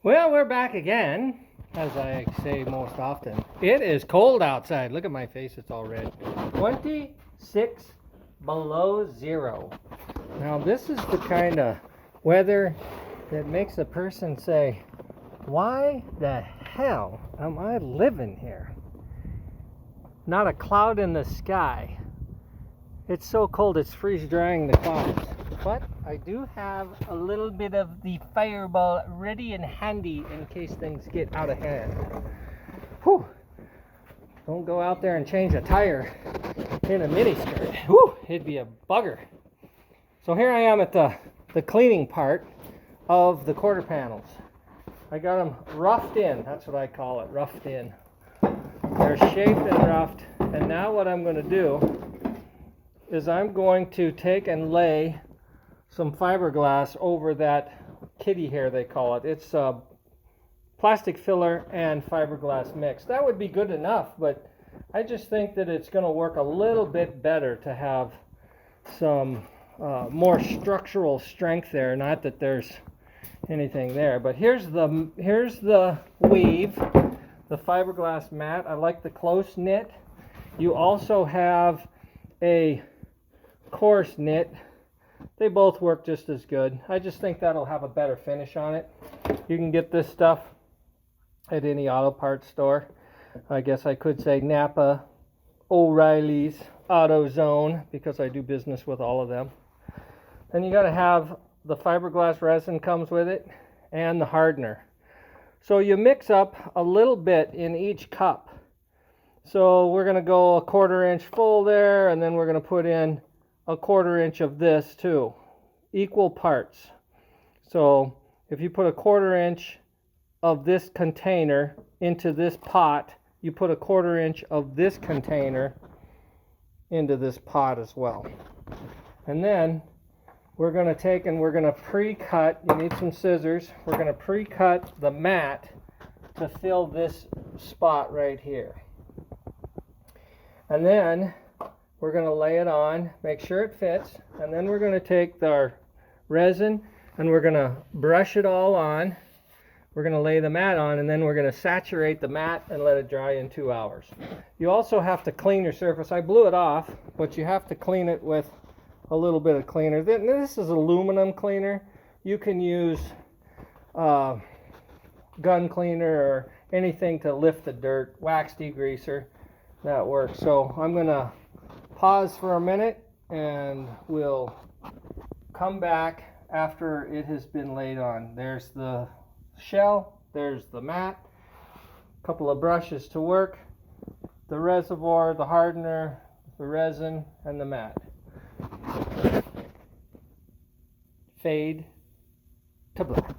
Well, we're back again, as I say most often. It is cold outside. Look at my face, it's all red. 26 below zero. Now, this is the kind of weather that makes a person say, why the hell am I living here? Not a cloud in the sky. It's so cold, it's freeze-drying the clouds. But I do have a little bit of the fireball ready and handy in case things get out of hand. Whew. Don't go out there and change a tire in a mini skirt. Whew, it'd be a bugger. So here I am at the cleaning part of the quarter panels. I got them roughed in. That's what I call it, roughed in. They're shaped and roughed. And now what I'm going to do is I'm going to take and lay some fiberglass over that kitty hair, they call it. It's plastic filler and fiberglass mix. That would be good enough, but I just think that it's going to work a little bit better to have some more structural strength there. Not that there's anything there, but here's the weave, the fiberglass mat. I like the close knit. You also have a coarse knit. They both work just as good. I just think that'll have a better finish on it. You can get this stuff at any auto parts store. I guess I could say Napa, O'Reilly's, AutoZone, because I do business with all of them. Then you got to have the fiberglass resin comes with it and the hardener. So you mix up a little bit in each cup. So we're going to go a 1/4 inch full there, and then we're going to put in a 1/4 inch of this too, equal parts. So if you put a 1/4 inch of this container into this pot, you put a 1/4 inch of this container into this pot as well. And then we're going to take and we're going to pre-cut. You need some scissors. We're going to pre-cut the mat to fill this spot right here. And then we're going to lay it on, make sure it fits, and then we're going to take our resin and we're going to brush it all on. We're going to lay the mat on, and then we're going to saturate the mat and let it dry in 2 hours. You also have to clean your surface. I blew it off, but you have to clean it with a little bit of cleaner. This is aluminum cleaner. You can use gun cleaner or anything to lift the dirt, wax degreaser, that works. So I'm going to pause for a minute and we'll come back after it has been laid on. There's the shell, there's the mat, a couple of brushes to work, the reservoir, the hardener, the resin, and the mat. Fade to black.